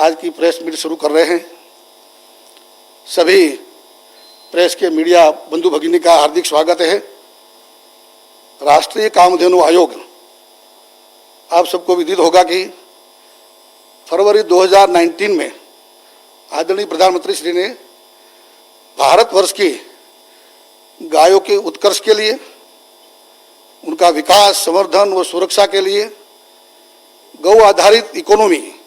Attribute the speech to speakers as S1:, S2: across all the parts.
S1: आज की press meet शुरू कर रहे हैं। सभी प्रेस के मीडिया बंधु भगिनी का हार्दिक स्वागत है। राष्ट्रीय कामधेनु आयोग, आप सबको विदित होगा कि फरवरी 2019 में आदरणीय प्रधानमंत्री श्री ने भारतवर्ष की गायों के उत्कर्ष के लिए, उनका विकास, संवर्धन व सुरक्षा के लिए गौ आधारित इकोनॉमी,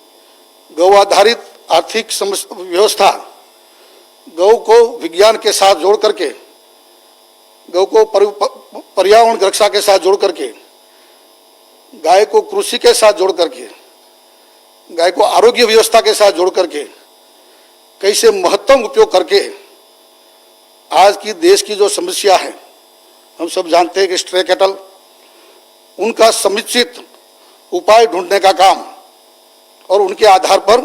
S1: गौ आधारित आर्थिक व्यवस्था, गौ को विज्ञान के साथ जोड़ करके, गौ को पर्यावरण रक्षा के साथ जोड़ करके, गाय को कृषि के साथ जोड़ करके, गाय को आरोग्य व्यवस्था के साथ जोड़ करके कैसे महत्तम उपयोग करके आज की देश की जो समस्या है, हम सब जानते हैं कि स्ट्रे कैटल, उनका समुचित उपाय ढूंढने का काम और उनके आधार पर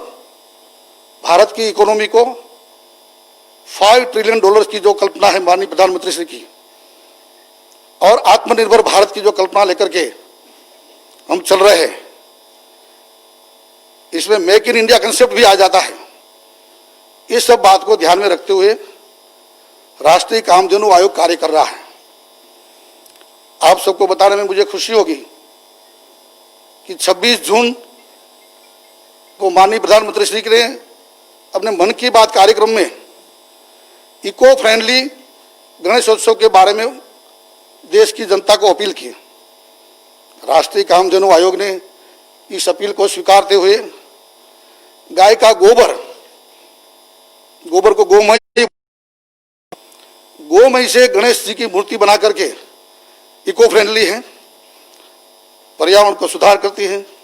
S1: भारत की इकोनॉमी को $5 ट्रिलियन की जो कल्पना है माननीय प्रधानमंत्री श्री की, और आत्मनिर्भर भारत की जो कल्पना लेकर के हम चल रहे हैं, इसमें मेक इन इंडिया कंसेप्ट भी आ जाता है। इस सब बात को ध्यान में रखते हुए राष्ट्रीय कामधेनु आयोग कार्य कर रहा है। आप सबको बताने में मुझे खुशी होगी कि 26 जून को माननीय प्रधानमंत्री श्री ने अपने मन की बात कार्यक्रम में इको फ्रेंडली गणेशोत्सव के बारे में देश की जनता को अपील की। राष्ट्रीय कामधेनु आयोग ने इस अपील को स्वीकारते हुए गाय का गोबर को गोमय से गणेश जी की मूर्ति बना करके इको फ्रेंडली है, पर्यावरण को सुधार करती है।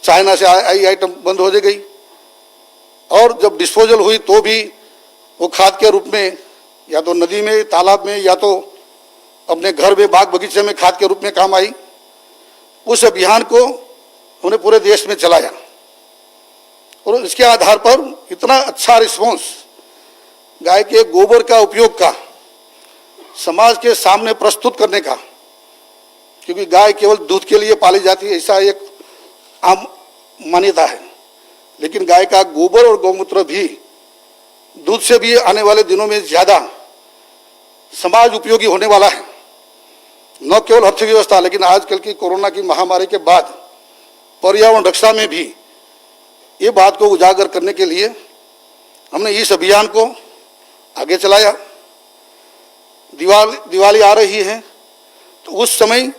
S1: चाइना से आई आइटम बंद हो गई और जब डिस्पोजल हुई तो भी वो खाद के रूप में या तो नदी में, तालाब में, या तो अपने घर में, बाग बगीचे में खाद के रूप में काम आई। उस अभियान को हमने पूरे देश में चलाया और इसके आधार पर इतना अच्छा रिस्पॉन्स गाय के गोबर का उपयोग का समाज के सामने प्रस्तुत करने का, क्योंकि गाय केवल दूध के लिए पाली जाती है ऐसा एक आम मान्यता है, लेकिन गाय का गोबर और गौमूत्र भी दूध से भी आने वाले दिनों में ज्यादा समाज उपयोगी होने वाला है। न केवल अर्थव्यवस्था, लेकिन आजकल की कोरोना की महामारी के बाद पर्यावरण रक्षा में भी ये बात को उजागर करने के लिए हमने इस अभियान को आगे चलाया। दिवाली आ रही है तो उस समय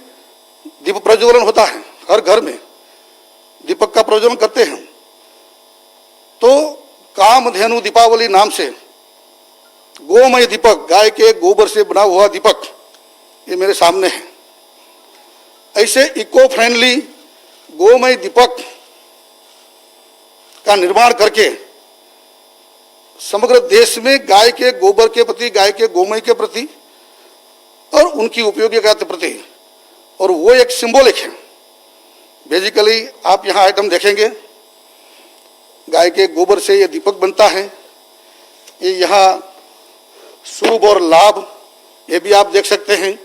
S1: दीप प्रज्वलन होता है, हर घर में दीपक का प्रज्वलन करते हैं। तो कामधेनु दीपावली नाम से गोमय दीपक, गाय के गोबर से बना हुआ दीपक, ये मेरे सामने है। ऐसे इको फ्रेंडली गोमय दीपक का निर्माण करके समग्र देश में गाय के गोबर के प्रति, गाय के गोमय के प्रति और उनकी उपयोगिता के प्रति, और वो एक सिंबॉलिक है। बेसिकली आप यहाँ आइटम देखेंगे, गाय के गोबर से ये दीपक बनता है। ये यहाँ शुभ और लाभ, ये भी आप देख सकते हैं।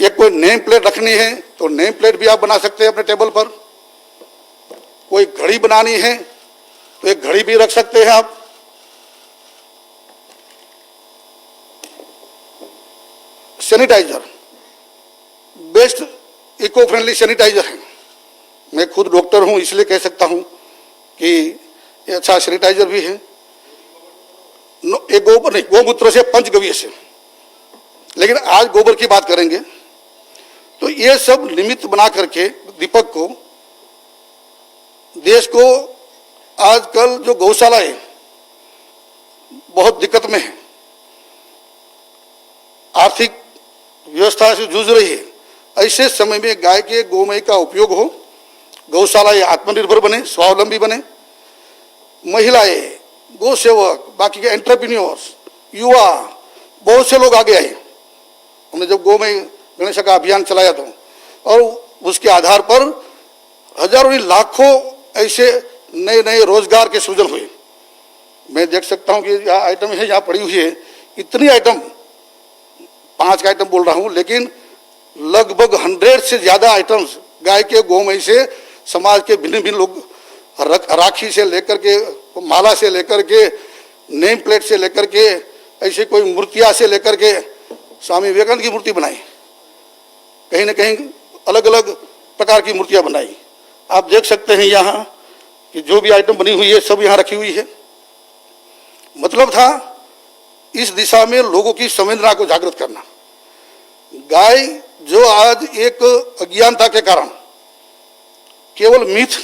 S1: एक कोई नेम प्लेट रखनी है तो नेम प्लेट भी आप बना सकते हैं अपने टेबल पर। कोई घड़ी बनानी है तो एक घड़ी भी रख सकते हैं आप। Sanitiser, best eco friendly sanitiser है। मैं खुद डॉक्टर हूं इसलिए कह सकता हूं कि ये अच्छा सैनिटाइजर भी है। एक गोबर नहीं, गोमूत्र से, पंचगव्य से, लेकिन आज गोबर की बात करेंगे। तो ये सब निमित्त बना करके दीपक को, देश को आजकल जो गौशालाएं बहुत दिक्कत में है, आर्थिक व्यवस्था से जूझ रही है, ऐसे समय में गाय के गोमय का उपयोग हो, गौशालाएं आत्मनिर्भर बने, स्वावलंबी बने, महिलाएं, गौ सेवक, बाकी के एंटरप्रेन्योर्स, युवा, बहुत से लोग आगे आए। हमने जब गोमय गणेश का अभियान चलाया था और उसके आधार पर हजारों लाखों ऐसे नए नए रोजगार के सृजन हुए। मैं देख सकता हूं कि यहाँ आइटम है, यहाँ पड़ी हुई है, इतनी आइटम, 5 का आइटम बोल रहा हूं, लेकिन लगभग 100 से ज्यादा आइटम्स गाय के गोमय से समाज के भिन्न भिन्न लोग राखी से लेकर के, माला से लेकर के, नेम प्लेट से लेकर के, ऐसे कोई मूर्तियां से लेकर के स्वामी विवेकानंद की मूर्ति बनाई, कहीं न कहीं अलग अलग प्रकार की मूर्तियां बनाई। आप देख सकते हैं यहाँ कि जो भी आइटम बनी हुई है सब यहाँ रखी हुई है। मतलब था इस दिशा में लोगों की संवेदना को जागृत करना। गाय जो आज एक अज्ञानता के कारण केवल मिथ,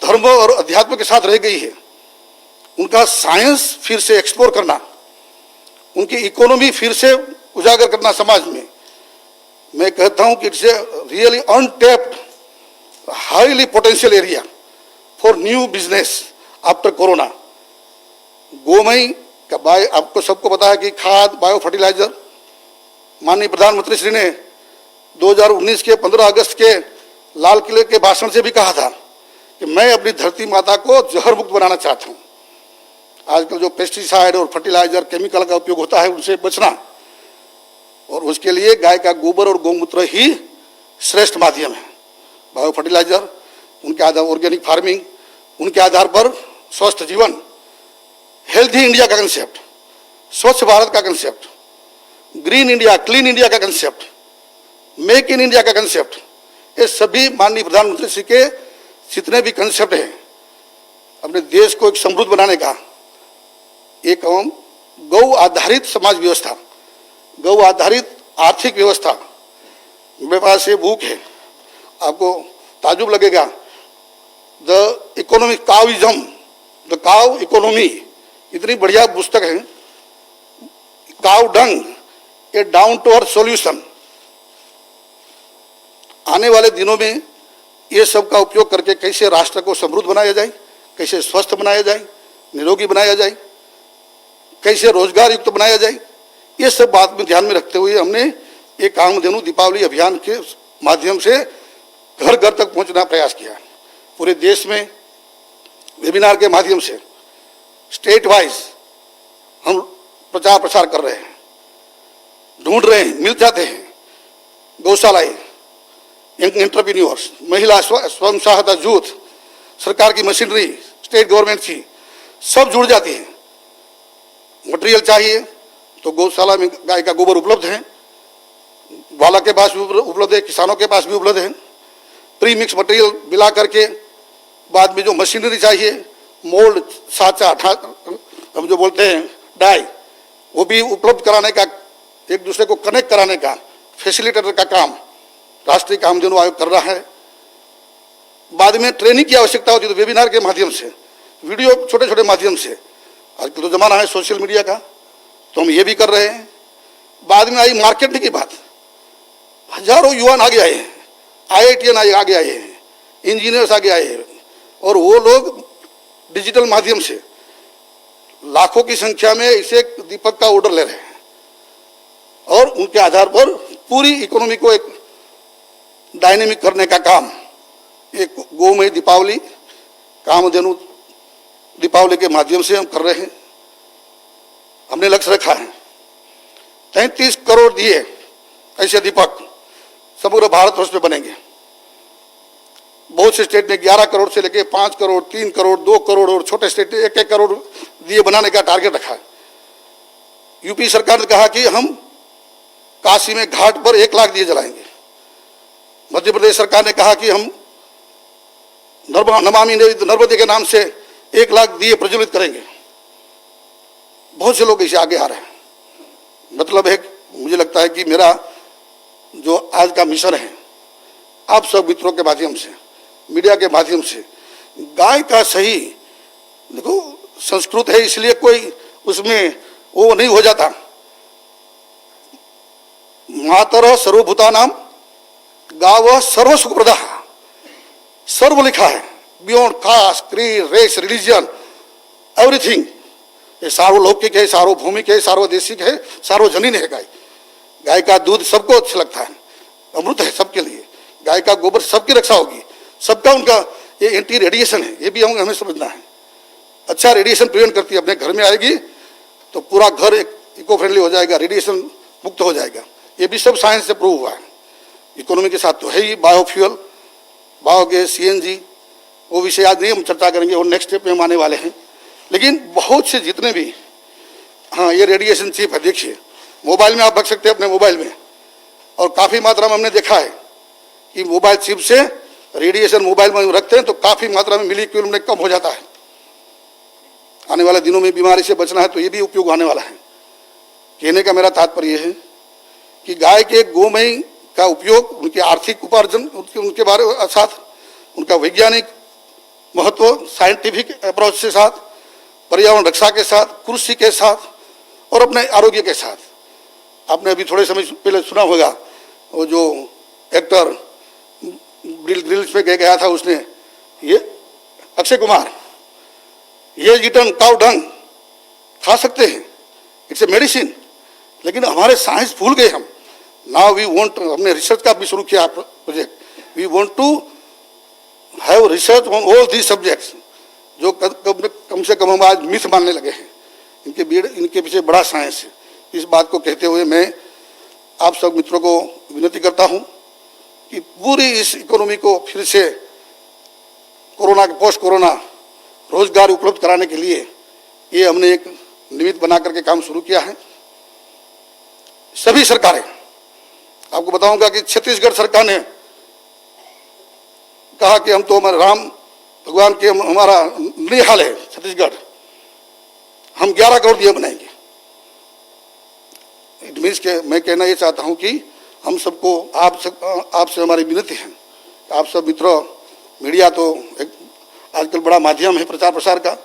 S1: धर्म और अध्यात्म के साथ रह गई है, उनका साइंस फिर से एक्सप्लोर करना, उनकी इकोनॉमी फिर से उजागर करना समाज में, मैं कहता हूं कि it's a really untapped highly potential area for new business after Corona. गोमय का आपको सबको पता है कि खाद, बायो फर्टिलाइजर, माननीय प्रधानमंत्री श्री ने 2019 के 15 अगस्त के लाल किले के भाषण से भी कहा था कि मैं अपनी धरती माता को जहर मुक्त बनाना चाहता हूँ। आजकल जो पेस्टिसाइड और फर्टिलाइजर केमिकल का उपयोग होता है उनसे बचना, और उसके लिए गाय का गोबर और गौमूत्र ही श्रेष्ठ माध्यम है। बायो फर्टिलाइजर, उनके आधार ऑर्गेनिक फार्मिंग, उनके आधार पर स्वस्थ जीवन, हेल्थी इंडिया का कंसेप्ट, स्वच्छ भारत का concept, green India, clean India का कंसेप्ट, मेक इन इंडिया का कंसेप्ट, ये सभी माननीय प्रधानमंत्री श्री के जितने भी कंसेप्ट हैं अपने देश को एक समृद्ध बनाने का, एक गौ आधारित समाज व्यवस्था, गौ आधारित आर्थिक व्यवस्था। मेरे पास ये बुक है, आपको ताजुब लगेगा, द इकोनॉमिक काविज्म, द काव इकोनॉमी, इतनी बढ़िया पुस्तक है। काव डंग, ए डाउन टू अर्थ सॉल्यूशन। आने वाले दिनों में ये सब का उपयोग करके कैसे राष्ट्र को समृद्ध बनाया जाए, कैसे स्वस्थ बनाया जाए, निरोगी बनाया जाए, कैसे रोजगार युक्त बनाया जाए, ये सब बात में ध्यान में रखते हुए हमने एक कामधेनु दीपावली अभियान के माध्यम से घर घर तक पहुंचना प्रयास किया। पूरे देश में वेबिनार के माध्यम से स्टेट वाइज हम प्रचार प्रसार कर रहे हैं, ढूंढ रहे हैं, मिल जाते हैं। गौशालाएं, यंग एंटरप्रेन्योर्स, महिला स्वयं सहायता जूथ, सरकार की मशीनरी, स्टेट गवर्नमेंट की सब जुड़ जाती है। मटेरियल चाहिए तो गौशाला में गाय का गोबर उपलब्ध है, वाला के पास भी उपलब्ध है, किसानों के पास भी उपलब्ध है। प्री मिक्स मटेरियल मिला करके बाद में जो मशीनरी चाहिए, मोल्ड, साचा, हम जो बोलते हैं डाई, वो भी उपलब्ध कराने का, एक दूसरे को कनेक्ट कराने का, फैसिलिटेटर का काम राष्ट्रीय कामधेनु आयोग कर रहा है। बाद में ट्रेनिंग की आवश्यकता होती है तो वेबिनार के माध्यम से, वीडियो छोटे छोटे माध्यम से, आजकल तो जमाना है सोशल मीडिया का, तो हम ये भी कर रहे हैं। बाद में आई मार्केटिंग की बात, हजारों युवा आगे आए हैं, IITian आगे आए हैं, इंजीनियर्स आगे आए हैं, और वो लोग डिजिटल माध्यम से लाखों की संख्या में इसे दीपक का ऑर्डर ले रहे हैं, और उनके आधार पर पूरी इकोनॉमी को एक डायनेमिक करने का काम एक गोमय दीपावली, कामधेनु दीपावली के माध्यम से हम कर रहे हैं। हमने लक्ष्य रखा है 33 करोड़ दिए ऐसे दीपक समग्र भारतवर्ष में बनेंगे। बहुत से स्टेट ने 11 करोड़ से लेके 5 करोड़, 3 करोड़, 2 करोड़, और छोटे स्टेट ने 1-1 करोड़ दिए बनाने का टारगेट रखा है। यूपी सरकार ने कहा कि हम काशी में घाट पर 1 लाख दिए जलाएंगे। मध्य प्रदेश सरकार ने कहा कि हम नमामि नर्मदे के नाम से 1 लाख दिए प्रज्वलित करेंगे। बहुत से लोग इसे आगे आ रहे हैं। मतलब है, मुझे लगता है कि मेरा जो आज का मिशन है, आप सब मित्रों के माध्यम से, मीडिया के माध्यम से, गाय का सही, देखो संस्कृत है इसलिए कोई उसमें वो नहीं हो जाता। मातर सर्वभूतानाम गाव सर्व सुखप्रदा, सर्व लिखा है, beyond caste, creed, race, religion, everything. ये सार्वलौकिक है, सार्वभौमिक है, सार्वदेशिक है, सार्वजनीन है। गाय, गाय का दूध सबको अच्छा लगता है, अमृत है सबके लिए। गाय का गोबर सबकी रक्षा होगी, सबका उनका ये एंटी रेडिएशन है, ये भी हमें समझना है। अच्छा रेडिएशन प्रिवेंट करती है, अपने घर में आएगी तो पूरा घर एक इको फ्रेंडली हो जाएगा, रेडिएशन मुक्त हो जाएगा। ये भी सब साइंस से प्रूव हुआ है। इकोनॉमी के साथ तो है ही, बायोफ्यूल, बायोगैस, सीएनजी, वो विषय आज नहीं हम चर्चा करेंगे, और नेक्स्ट स्टेप में हम आने वाले हैं। लेकिन बहुत से जितने भी, हाँ ये रेडिएशन चिप है, देखिए मोबाइल में आप रख सकते हैं अपने मोबाइल में, और काफ़ी मात्रा में हमने देखा है कि मोबाइल चिप से रेडिएशन मोबाइल में रखते हैं तो काफ़ी मात्रा में मिलीक्यूल में कम हो जाता है। आने वाले दिनों में बीमारी से बचना है तो ये भी उपयोग आने वाला है। कहने का मेरा तात्पर्य है कि गाय के गोमय का उपयोग उनके आर्थिक उपार्जन, उनके बारे साथ उनका वैज्ञानिक महत्व, साइंटिफिक अप्रोच के साथ, पर्यावरण रक्षा के साथ, कृषि के साथ और अपने आरोग्य के साथ। आपने अभी थोड़े समय पहले सुना होगा वो जो एक्टर ग्रिल्स पे गया था, उसने ये अक्षय कुमार, ये ईटन काउ डंग खा सकते हैं, इट्स ए मेडिसिन। लेकिन हमारे साइंस भूल गए हम। नाउ वी वांट, हमने रिसर्च का भी शुरू किया project, we want to have research on all these subjects, जो कम से कम हम आज मिथ मानने लगे हैं। इनके पीछे बड़ा साइंस है। इस बात को कहते हुए मैं आप सब मित्रों को विनती करता हूं कि पूरी इस इकोनॉमी को फिर से कोरोना, पोस्ट कोरोना रोजगार उपलब्ध कराने के लिए ये हमने एक निमित्त बना करके काम शुरू किया है। सभी सरकारें, आपको बताऊंगा कि छत्तीसगढ़ सरकार ने कहा कि हम तो हमारे राम भगवान के हमारा निहाल है छत्तीसगढ़, हम 11 करोड़ दिए बनाएंगे। इट मीन्स के मैं कहना ये चाहता हूं कि हम सबको आपसे हमारी विनती है, आप सब मित्रों, मीडिया तो एक आजकल बड़ा माध्यम है प्रचार प्रसार का,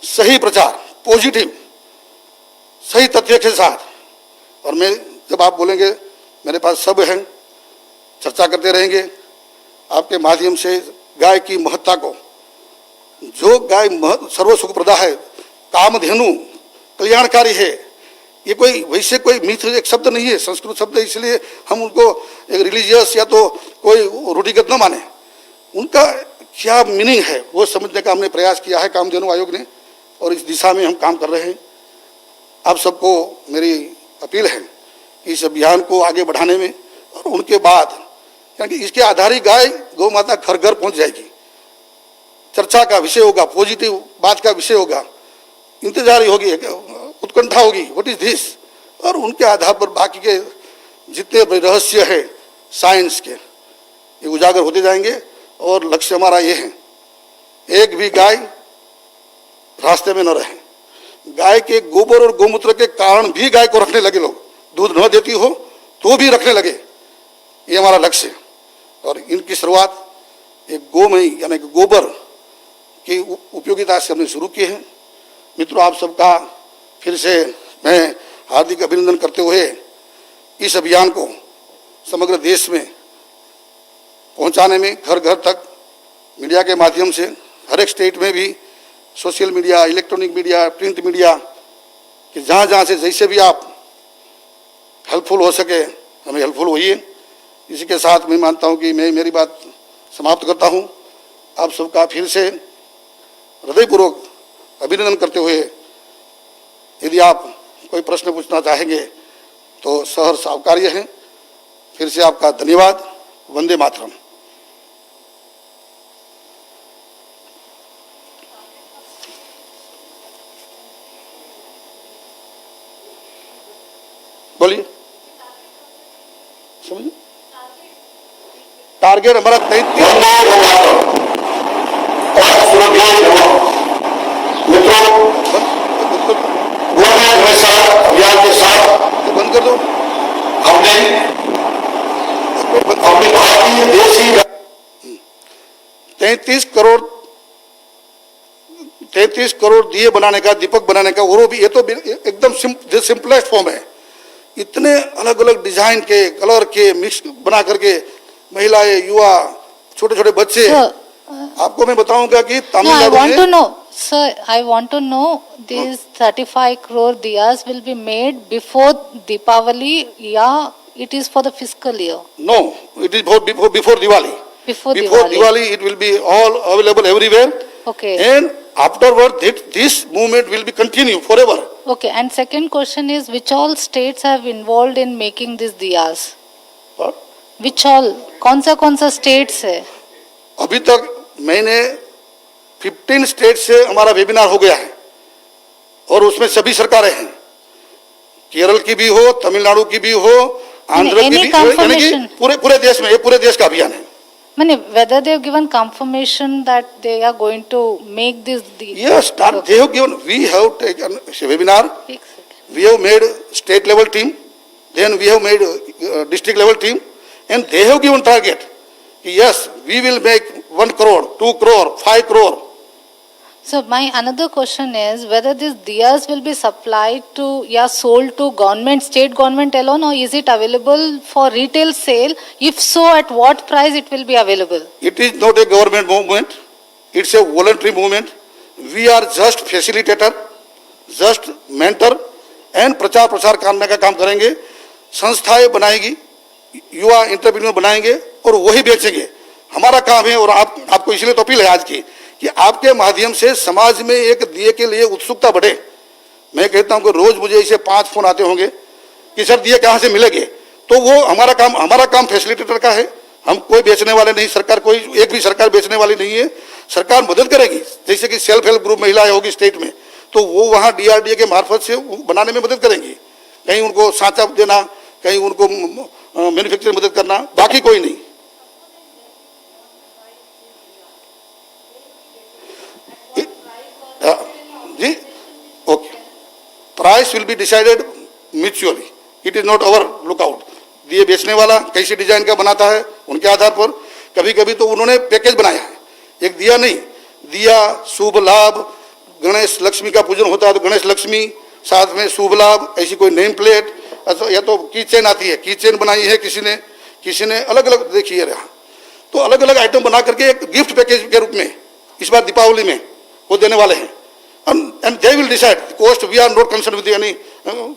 S1: सही प्रचार, पॉजिटिव, सही तथ्य के साथ, और मैं जब आप बोलेंगे मेरे पास सब है, चर्चा करते रहेंगे आपके माध्यम से गाय की महत्ता को। जो गाय सर्वसुखप्रदा है, कामधेनु कल्याणकारी है, ये कोई वैसे कोई मिथ एक शब्द नहीं है, संस्कृत शब्द है, इसलिए हम उनको एक रिलीजियस या तो कोई रूढ़िगत न माने। उनका क्या मीनिंग है वो समझने का हमने प्रयास किया है कामधेनु आयोग ने, और इस दिशा में हम काम कर रहे हैं। आप सबको मेरी अपील है कि इस अभियान को आगे बढ़ाने में, और उनके बाद क्योंकि इसके आधारित गाय गौ माता घर घर पहुंच जाएगी, चर्चा का विषय होगा, पॉजिटिव बात का विषय होगा, इंतजार होगी, उत्कंठा होगी, व्हाट इज दिस, और उनके आधार पर बाकी के जितने रहस्य है साइंस के ये उजागर होते जाएंगे। और लक्ष्य हमारा ये है, एक भी गाय रास्ते में न रहे। गाय के गोबर और गोमूत्र के कारण भी गाय को रखने लगे लोग, दूध न देती हो तो भी रखने लगे, ये हमारा लक्ष्य है। और इनकी शुरुआत एक गोमय यानी कि गोबर की उपयोगिता से हमने शुरू की है। मित्रों, आप सबका फिर से मैं हार्दिक अभिनंदन करते हुए इस अभियान को समग्र देश में पहुंचाने में, घर घर तक मीडिया के माध्यम से, हर एक स्टेट में भी social media, electronic media, print media कि जहाँ जहाँ से जैसे भी आप हेल्पफुल हो सके हमें हेल्पफुल होइए। इसी के साथ मैं मानता हूँ कि मैं मेरी बात समाप्त करता हूँ। आप सबका फिर से हृदयपूर्वक अभिनंदन करते हुए, यदि आप कोई प्रश्न पूछना चाहेंगे तो सहर्ष आवकार्य हैं। फिर से आपका धन्यवाद। वंदे मातरम। बोलिए, समझिए। टारगेट हमारा 33
S2: अभियान के साथ
S1: बंद कर दो।
S2: हमने अपनी भारतीय देशी
S1: 33 करोड़ दिए बनाने का, दीपक बनाने का, वो भी ये तो एकदम सिंपलेस्ट फॉर्म है। इतने अलग अलग डिजाइन के, कलर के मिक्स बना करके महिलाएं, युवा, छोटे छोटे बच्चे, आपको मैं बताऊंगा कि तमिलनाडु में
S3: Sir, I want to know these 35 crore diyas will be made before Deepavali, yeah, it is for the fiscal year.
S1: No, it is before Diwali.
S3: Before
S1: Diwali, it will be all available everywhere.
S3: Okay.
S1: And afterward, this movement will be continue forever.
S3: Okay. And second question is, which all states have involved in making these diyas?
S1: What?
S3: Which all? कौन सा states है?
S1: अभी तक मैंने 15 state से हमारा webinar हो गया है और उसमें सभी सरकारें हैं, केरल की भी हो, तमिलनाडु की भी हो, आंध्र की
S3: any
S1: भी, यानी कि
S3: confirmation?
S1: पूरे देश में, ये पूरे देश का अभियान है।
S3: मैंने whether they have given confirmation that they are going to make this
S1: Yes, they have given. We have taken a webinar. We have made state level team. Then we have made district level team, and they have given target. Yes, we will make 1 crore, 2 crore, 5 crore.
S3: So my another question is whether these diyas will be supplied to, sold to government, state government alone, or is it available for retail sale? If so, at what price it will be available?
S1: It is not a government movement. It's a voluntary movement. We are just facilitator, just mentor, and प्रचार प्रसार करने का काम करेंगे। संस्थाएं बनाएगी, युवा entrepreneur बनाएंगे और वही बेचेंगे। हमारा काम है, और आपको इसलिए तो अपील है आज की कि आपके माध्यम से समाज में एक दिए के लिए उत्सुकता बढ़े। मैं कहता हूं कि रोज मुझे ऐसे 5 फोन आते होंगे कि सर दिए कहां से मिलेंगे, तो वो हमारा काम फैसिलिटेटर का है। हम कोई बेचने वाले नहीं, सरकार कोई एक भी सरकार बेचने वाली नहीं है। सरकार मदद करेगी, जैसे कि सेल्फ हेल्प ग्रुप महिलाएं होगी स्टेट में, तो वो वहां DRDA के मार्फत से बनाने में मदद करेंगी। कहीं उनको सांचा देना, कहीं उनको मैन्युफैक्चरिंग मदद करना, बाकी कोई नहीं। जी okay, price will be decided mutually, it is not our lookout. दिए बेचने वाला कैसी डिजाइन का बनाता है उनके आधार पर, कभी कभी तो उन्होंने पैकेज बनाया है, एक दिया नहीं, दिया शुभ लाभ, गणेश लक्ष्मी का पूजन होता है तो गणेश लक्ष्मी, साथ में शुभ लाभ, ऐसी कोई नेम प्लेट, या तो की चेन आती है, की चेन बनाई है किसी ने अलग अलग देखिए रहा, तो अलग अलग आइटम बना करके एक गिफ्ट पैकेज के रूप में इस बार दीपावली में वो देने वाले हैं। And they will decide cost, we are not concern with any,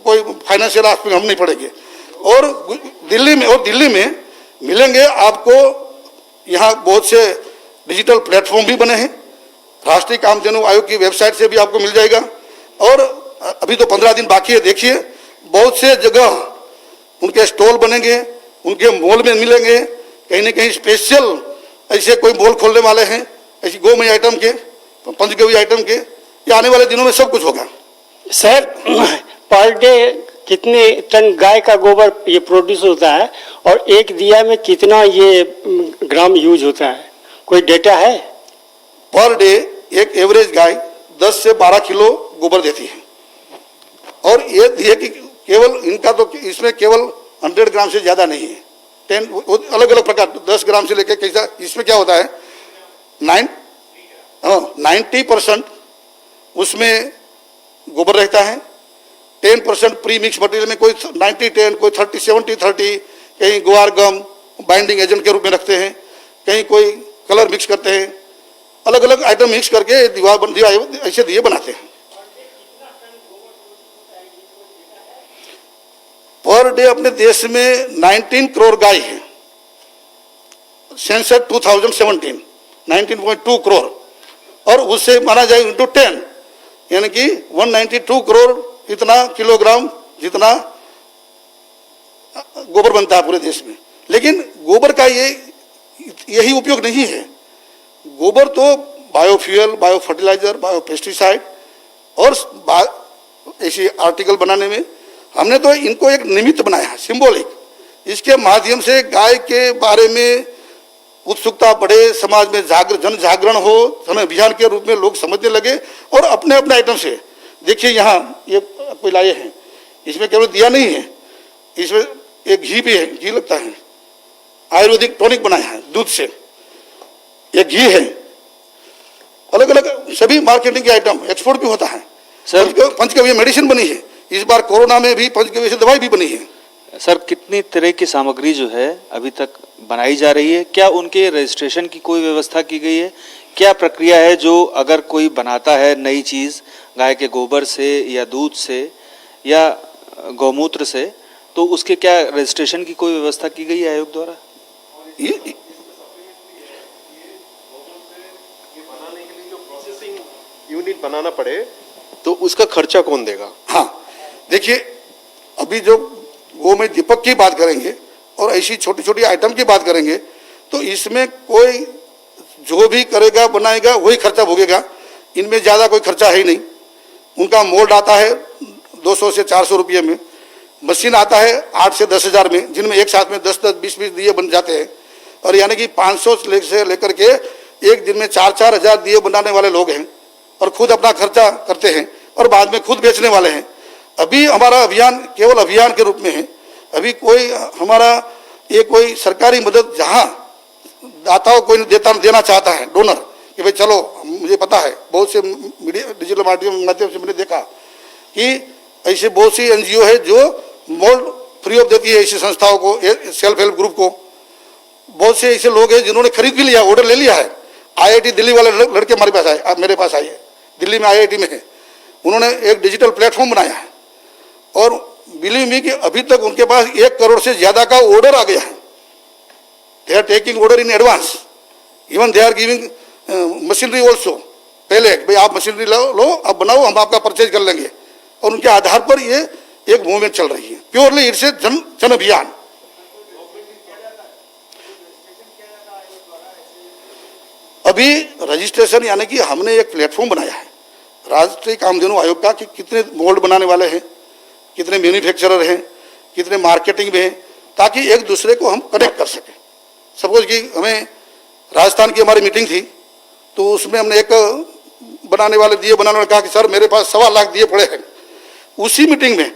S1: कोई फाइनेंशियल आस्पेक्ट हम नहीं पड़ेंगे। और दिल्ली में मिलेंगे आपको, यहाँ बहुत से डिजिटल प्लेटफॉर्म भी बने हैं, राष्ट्रीय कामधेनु आयोग की वेबसाइट से भी आपको मिल जाएगा। और अभी तो 15 दिन बाकी है, देखिए बहुत से जगह उनके स्टॉल बनेंगे, उनके मॉल में मिलेंगे, कहीं न कहीं स्पेशल ऐसे कोई मॉल खोलने वाले हैं, ऐसी गोमय आइटम के, पंचगव्य आइटम के, ये आने वाले दिनों में सब कुछ होगा।
S4: सर, पर डे कितने टन गाय का गोबर ये प्रोड्यूस होता है और एक दिया में कितना ये ग्राम यूज होता है, कोई डेटा है?
S1: पर डे एक एवरेज गाय 10 से 12 किलो गोबर देती है, और ये दिए कि केवल इनका तो इसमें केवल 100 ग्राम से ज्यादा नहीं है, 10 अलग अलग प्रकार, 10 ग्राम से लेकर कैसा, इसमें क्या होता है 90% उसमें गोबर रहता है, 10% प्री मिक्स मटेरियल में, कोई 90-10, कोई 30-70-30, कहीं ग्वार गम बाइंडिंग एजेंट के रूप में रखते हैं, कहीं कोई कलर मिक्स करते हैं, अलग अलग आइटम मिक्स करके दिया ऐसे दिए बनाते हैं। पर डे अपने देश में 19 करोड़ गाय है, सेंसस 2017 19.2 करोड़, और उससे माना जाए इंटू 10, यानी कि 192 करोड़ इतना किलोग्राम जितना गोबर बनता है पूरे देश में। लेकिन गोबर का यही उपयोग नहीं है, गोबर तो biofuel, bio fertiliser, bio pesticide और ऐसी आर्टिकल बनाने में हमने तो इनको एक निमित्त बनाया है, सिंबॉलिक। इसके माध्यम से गाय के बारे में उत्सुकता बढ़े, समाज में जन जागरण हो, जन अभियान के रूप में लोग समझने लगे, और अपने अपने आइटम से देखिए यहाँ ये कोई लाए हैं, इसमें केवल दिया नहीं है, इसमें एक घी भी है, घी लगता है, आयुर्वेदिक टॉनिक बनाया है दूध से, एक घी है, अलग अलग सभी मार्केटिंग के आइटम, एक्सपोर्ट भी होता है। पंचगव्य मेडिसिन बनी है, इस बार कोरोना में भी पंचगव्य से दवाई भी बनी है।
S5: सर, कितनी तरह की सामग्री जो है अभी तक बनाई जा रही है, क्या उनके रजिस्ट्रेशन की कोई व्यवस्था की गई है? क्या प्रक्रिया है जो अगर कोई बनाता है नई चीज गाय के गोबर से या दूध से या गौमूत्र से, तो उसके क्या रजिस्ट्रेशन की कोई व्यवस्था की गई है आयोग द्वारा?
S6: यूनिट बनाना पड़े तो उसका खर्चा कौन देगा?
S1: हाँ, देखिए अभी जो गोमय दीपक की बात करेंगे और ऐसी छोटी छोटी आइटम की बात करेंगे, तो इसमें कोई जो भी करेगा बनाएगा वही खर्चा भोगेगा, इनमें ज़्यादा कोई खर्चा है ही नहीं। उनका मोल्ड आता है 200 से 400 रुपये में, मशीन आता है 8 से 10 हज़ार में, जिनमें एक साथ में 10-10, 20-20 दिए बन जाते हैं। और यानी कि 500 से लेकर के एक दिन में 4-4 हज़ार दिए बनाने वाले लोग हैं और खुद अपना खर्चा करते हैं और बाद में खुद बेचने वाले हैं। अभी हमारा अभियान केवल अभियान के रूप में है। अभी कोई हमारा ये कोई सरकारी मदद जहाँ दाताओं को देना चाहता है, डोनर, कि भाई चलो, मुझे पता है बहुत से मीडिया डिजिटल माध्यम से मैंने देखा कि ऐसे बहुत सी एनजीओ है जो मोल्ड फ्री ऑफ देती है ऐसी संस्थाओं को, सेल्फ हेल्प ग्रुप को। बहुत से ऐसे लोग हैं जिन्होंने खरीद भी लिया, ऑर्डर ले लिया है। आईआईटी दिल्ली वाले लड़के हमारे पास आए, मेरे पास आए हैं, दिल्ली में आईआईटी में है। उन्होंने एक डिजिटल प्लेटफॉर्म बनाया है और बिलीव मी कि अभी तक उनके पास 1 करोड़ से ज्यादा का ऑर्डर आ गया है। They are taking order in advance, even they are giving machinery also. पहले भाई आप मशीनरी लो, आप बनाओ, हम आपका परचेज कर लेंगे। और उनके आधार पर ये एक मूवमेंट चल रही है। प्योरली इट्स ए जन अभियान। अभी रजिस्ट्रेशन यानी कि हमने एक प्लेटफॉर्म बनाया है राष्ट्रीय कामधेनु आयोग का कि कितने मोल्ड बनाने वाले हैं, कितने मैन्युफैक्चरर हैं, कितने मार्केटिंग में हैं, ताकि एक दूसरे को हम कनेक्ट कर सकें। सपोज कि हमें राजस्थान की हमारी मीटिंग थी, तो उसमें हमने एक बनाने वाले दिए बनाने वाले कहा कि सर मेरे पास 1.25 लाख दिए पड़े हैं। उसी मीटिंग में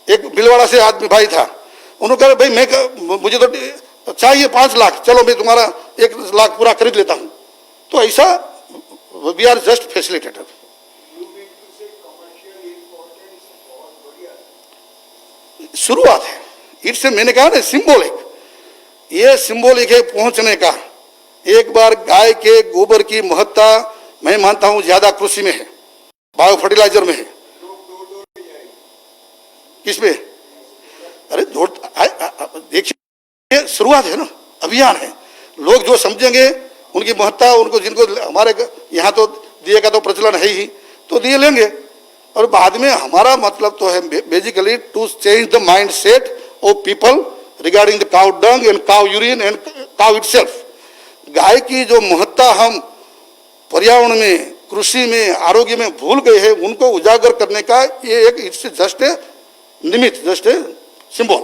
S1: एक भिलवाड़ा से आदमी भाई था, उन्होंने कहा भाई मुझे तो चाहिए 5 लाख, चलो मैं तुम्हारा 1 लाख पूरा खरीद लेता हूँ। तो ऐसा वी आर जस्ट फैसिलिटेटर। शुरुआत है, इट्स मैंने कहा ना सिंबॉलिक, ये सिंबॉलिक है पहुंचने का। एक बार गाय के गोबर की महत्ता मैं मानता हूं ज्यादा कृषि में है, बायो फर्टिलाइजर में है। किसमें? अरे देखिए शुरुआत है ना, अभियान है। लोग जो समझेंगे उनकी महत्ता, उनको जिनको हमारे यहाँ तो दिए का तो प्रचलन है ही, तो दिए लेंगे। और बाद में हमारा मतलब तो है basically to change the mind set of people regarding the cow dung and cow urine and cow itself. गाय की जो महत्ता हम पर्यावरण में, कृषि में, आरोग्य में भूल गए हैं, उनको उजागर करने का ये एक इट्स जस्ट ए निमित्त, just a symbol.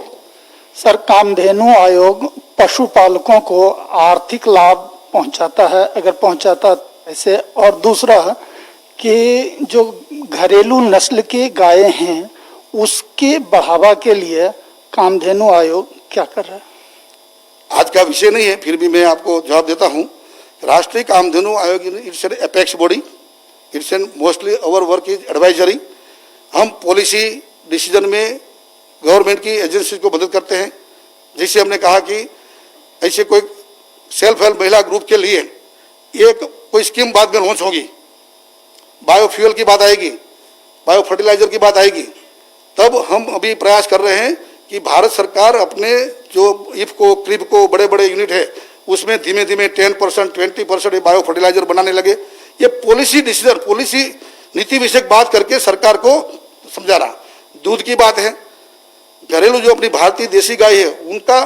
S7: Sir, Kamdhenu Aayog पशुपालकों को आर्थिक लाभ पहुंचाता है, अगर पहुंचाता ऐसे, और दूसरा कि जो घरेलू नस्ल के गाय हैं उसके बढ़ावा के लिए कामधेनु आयोग क्या कर रहा है?
S1: आज का विषय नहीं है, फिर भी मैं आपको जवाब देता हूं। राष्ट्रीय कामधेनु आयोग it's an apex body, it's an mostly our work is advisory. हम पॉलिसी डिसीजन में गवर्नमेंट की एजेंसी को मदद करते हैं। जैसे हमने कहा कि ऐसे कोई सेल्फ हेल्प महिला ग्रुप के लिए एक कोई स्कीम बाद में लॉन्च होगी, बायोफ्यूल की बात आएगी, बायो फर्टिलाइजर की बात आएगी, तब हम अभी प्रयास कर रहे हैं कि भारत सरकार अपने जो इफको, क्रिबको बड़े बड़े यूनिट है उसमें धीमे धीमे 10%, 20% बायो फर्टिलाइजर बनाने लगे। ये पॉलिसी डिसीजन, पॉलिसी नीति विषयक बात करके सरकार को समझाना। दूध की बात है, घरेलू जो अपनी भारतीय देसी गाय है उनका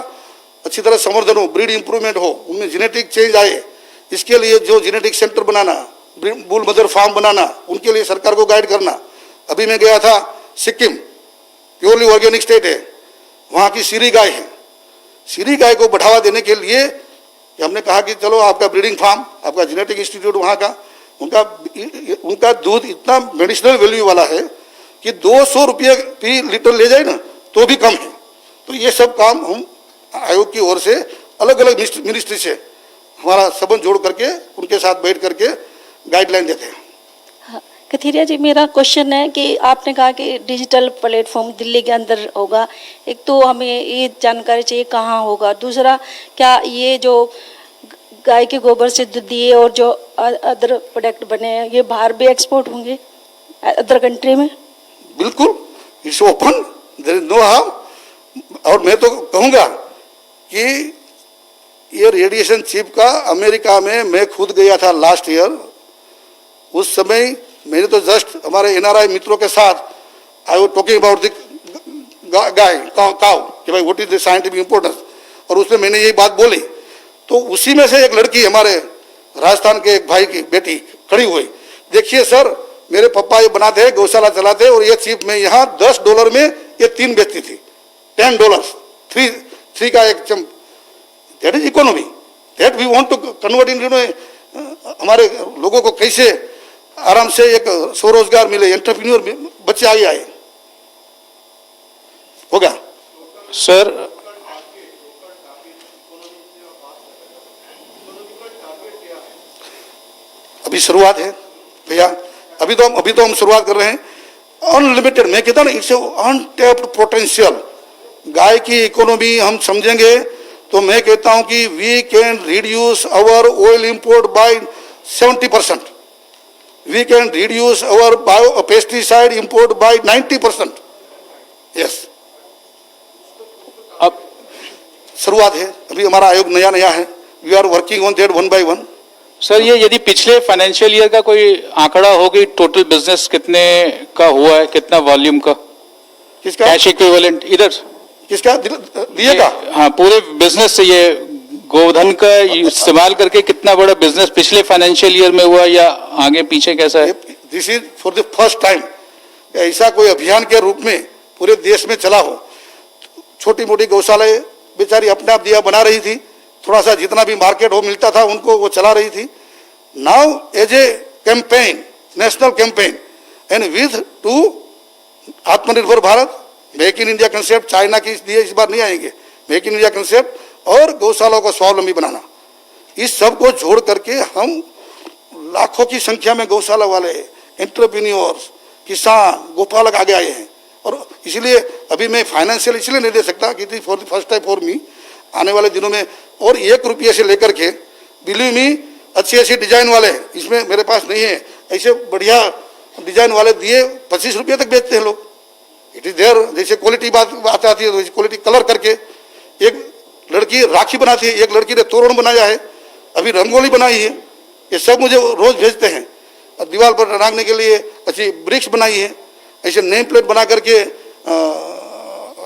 S1: अच्छी तरह संवर्धन हो, ब्रीड इंप्रूवमेंट हो, उनमें जेनेटिक चेंज आए, इसके लिए जो जेनेटिक सेंटर बनाना, बुल मदर फार्म बनाना, उनके लिए सरकार को गाइड करना। अभी मैं गया था सिक्किम, प्योरली ऑर्गेनिक स्टेट है, वहाँ की सीरी गाय है। सीरी गाय को बढ़ावा देने के लिए हमने कहा कि चलो आपका ब्रीडिंग फार्म, आपका जेनेटिक इंस्टीट्यूट वहाँ का, उनका दूध इतना मेडिसिनल वैल्यू वाला है कि 200 रुपये भी लीटर ले जाए ना तो भी कम है। तो ये सब काम हम आयोग की ओर से अलग अलग मिनिस्ट्री से हमारा संबंध जोड़ करके उनके साथ बैठ करके गाइडलाइन देते हैं।
S8: कथीरिया जी, मेरा क्वेश्चन है कि आपने कहा कि डिजिटल प्लेटफॉर्म दिल्ली के अंदर होगा, एक तो हमें ये जानकारी चाहिए कहाँ होगा, दूसरा क्या ये जो गाय के गोबर से दिए और जो अदर प्रोडक्ट बने हैं ये बाहर भी एक्सपोर्ट होंगे अदर कंट्री में?
S1: बिल्कुल, it's open, there is no harm. और मैं तो कहूँगा कि ये रेडिएशन चिप का अमेरिका में मैं खुद गया था लास्ट ईयर। उस समय मैंने तो जस्ट हमारे एनआरआई मित्रों के साथ I was talking about the guy cow कि भाई what is the scientific importance, और उसमें मैंने यही बात बोली। तो उसी में से एक लड़की हमारे राजस्थान के एक भाई की बेटी खड़ी हुई, देखिए सर मेरे पापा ये बनाते हैं, गौशाला चलाते हैं, और ये चीप में यहाँ $10 में ये 3 बेचती थी, $10, 3 का एक चम। That is economy, that we want to convert in, हमारे लोगों को कैसे आराम से एक स्वरोजगार मिले, एंटरप्रेन्योर बच्चे आगे आए, होगा
S6: सर
S1: अभी शुरुआत है भैया, अभी तो हम शुरुआत कर रहे हैं। अनलिमिटेड, मैं कहता ना, इट्स अनटैप्ड पोटेंशियल। गाय की इकोनॉमी हम समझेंगे तो मैं कहता हूं कि we can reduce our oil import by 70%, we can reduce our bio pesticide import by 90%। Yes,
S6: अब
S1: शुरुआत है, अभी हमारा आयोग नया है, we are working on that one by one.
S9: Sir ये यदि पिछले फाइनेंशियल ईयर का कोई आंकड़ा हो कि टोटल बिजनेस कितने का हुआ है, कितना वॉल्यूम का,
S1: किसका
S9: कैश इक्विवेलेंट इधर,
S1: किसका दिएगा?
S9: हाँ पूरे बिजनेस से ये गोधन का इस्तेमाल करके कितना बड़ा बिजनेस पिछले फाइनेंशियल ईयर में हुआ या आगे पीछे कैसा है?
S1: This is for the first time ऐसा कोई अभियान के रूप में पूरे देश में चला हो। छोटी मोटी गौशालाएं बेचारी अपने आप दिया बना रही थी, थोड़ा सा जितना भी मार्केट हो मिलता था उनको वो चला रही थी। Now as a campaign, national campaign, and with to आत्मनिर्भर Bharat, make in India concept, China की लिए इस बार नहीं आएंगे, मेक इन इंडिया कंसेप्ट और गौशालाओं को स्वावलंबी बनाना, इस सब को जोड़ करके हम लाखों की संख्या में गौशाला वाले, एंटरप्रेन्योर्स, किसान, गोपालक आगे आए हैं। और इसलिए अभी मैं फाइनेंशियल इसलिए नहीं दे सकता कि for the first time for me, आने वाले दिनों में और ₹1 से लेकर के, बिलीव मी, अच्छी डिजाइन वाले इसमें मेरे पास नहीं है, ऐसे बढ़िया डिजाइन वाले दिए ₹25 तक बेचते हैं लोग। इट इज देयर, जैसे क्वालिटी बात आती है तो क्वालिटी कलर करके, एक लड़की राखी बनाती है, एक लड़की ने तोरण बनाया है, अभी रंगोली बनाई है, ये सब मुझे रोज भेजते हैं। और दीवार पर टांगने के लिए अच्छी ब्रिक्स बनाई है, ऐसे नेम प्लेट बना करके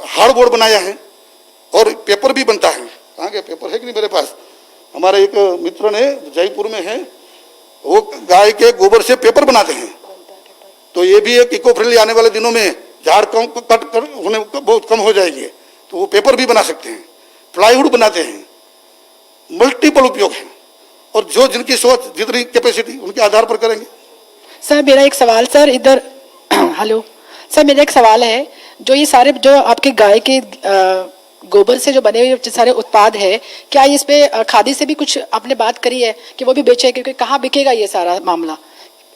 S1: हार्डबोर्ड बनाया है, और पेपर भी बनता है। कहाँ के पेपर है कि नहीं मेरे पास, हमारे एक मित्र ने जयपुर में है, वो गाय के गोबर से पेपर बनाते हैं। तो ये भी एक इको फ्रेंडली, आने वाले दिनों में झाड़ कट होने बहुत कम हो जाएगी, तो वो पेपर भी बना सकते हैं, प्लाईवुड बनाते हैं, मल्टीपल उपयोग है। और जो जिनकी सोच, जितनी कैपेसिटी, उनके आधार पर करेंगे।
S10: सर मेरा एक सवाल सर इधर हेलो सर, मेरा एक सवाल है, जो ये सारे जो आपके गाय के गोबर से जो बने हुए सारे उत्पाद है, क्या इस पे खादी से भी कुछ आपने बात करी है कि वो भी बेचे, क्योंकि कहाँ बिकेगा ये सारा मामला?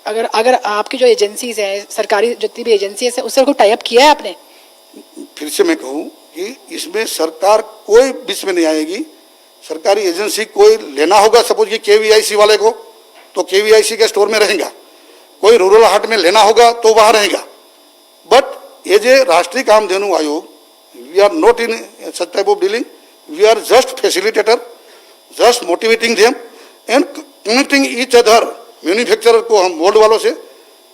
S10: अगर आपकी जो एजेंसीज हैं, सरकारी जितनी भी एजेंसीज हैं, उससे कोई टाई अप किया है आपने?
S1: फिर से मैं कहूँ कि इसमें सरकार कोई बीच में नहीं आएगी। सरकारी एजेंसी कोई लेना होगा, सपोज कि KVIC वाले को, तो KVIC के स्टोर में रहेगा, कोई रूरल हाट में लेना होगा तो वहाँ रहेगा। But as a Rashtriya Kamdhenu Aayog, we are not in such type of dealing, we are just facilitator, just motivating them and connecting each other. Manufacturer को हम मोल्ड वालों से,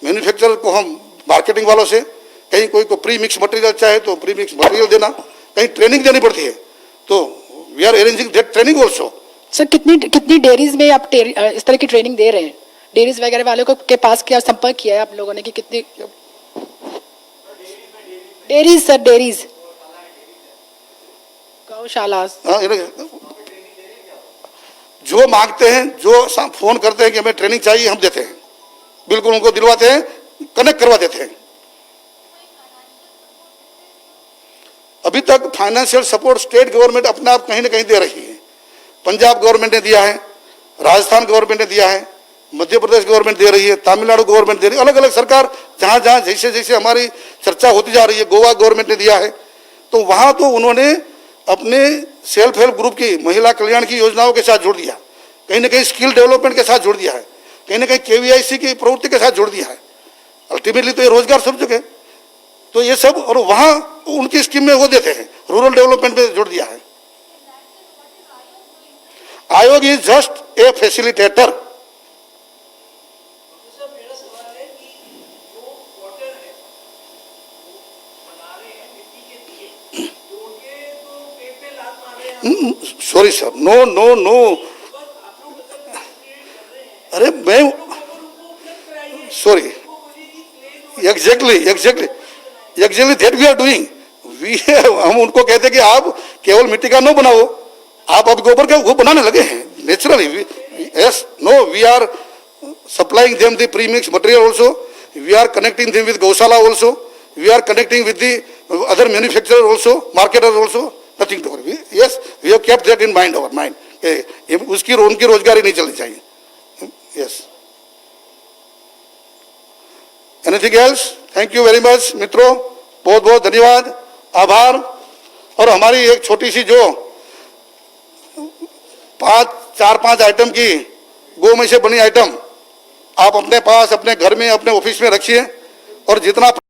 S1: मैन्युफैक्चरर को हम मार्केटिंग वालों से, कहीं कोई को प्री मिक्स मटेरियल चाहे तो प्री मिक्स मटेरियल देना, कहीं ट्रेनिंग देनी पड़ती है तो we are arranging that training also.
S10: Sir कितनी डेयरीज में आप इस तरह की ट्रेनिंग दे रहे हैं? डेयरीज वगैरह वालों को के पास क्या संपर्क किया है आप लोगों ने कि कितनी डेयरीज? सर डेयरीज, गौशाला,
S1: जो मांगते हैं, जो फोन करते हैं कि हमें ट्रेनिंग चाहिए, हम देते हैं, बिल्कुल उनको दिलवाते हैं, कनेक्ट करवा देते हैं। अभी तक फाइनेंशियल सपोर्ट स्टेट गवर्नमेंट अपने आप कहीं ना कहीं दे रही है। पंजाब गवर्नमेंट ने दिया है, राजस्थान गवर्नमेंट ने दिया है, मध्य प्रदेश गवर्नमेंट दे रही है, तमिलनाडु गवर्नमेंट दे रही है, अलग अलग सरकार जहां जहां जैसे जैसे हमारी चर्चा होती जा रही है, गोवा गवर्नमेंट ने दिया है, तो वहां तो उन्होंने अपने सेल्फ हेल्प ग्रुप की, महिला कल्याण की योजनाओं के साथ जोड़ दिया, कहीं ना कहीं स्किल डेवलपमेंट के साथ जोड़ दिया है, कहीं ना कहीं KVIC की प्रवृत्ति के साथ जोड़ दिया है। अल्टीमेटली तो ये रोजगार सब जगह, तो ये सब, और वहां उनकी स्कीम में वो देते हैं, रूरल डेवलपमेंट में जोड़ दिया है। Aayog is just a facilitator. Sorry sir, no no no, अरे मैं sorry exactly that we are doing. हम उनको कहते हैं कि आप केवल मिट्टी का न बनाओ, आप अब गोबर का वो बनाने लगे हैं naturally. Yes, no, we are supplying them the premix material also. We are connecting them with Gaushala also. We are connecting with the other manufacturers also, marketers also. Nothing to worry. Yes, we have kept that in mind, our mind. उसकी उनकी रोजगारी नहीं चलनी चाहिए। Yes. Anything else? Thank you very much, मित्रों, बहुत बहुत धन्यवाद, आभार। और हमारी एक छोटी सी जो 4-5 आइटम की गो में से बनी आइटम आप अपने पास, अपने घर में, अपने ऑफिस में रखिए और जितना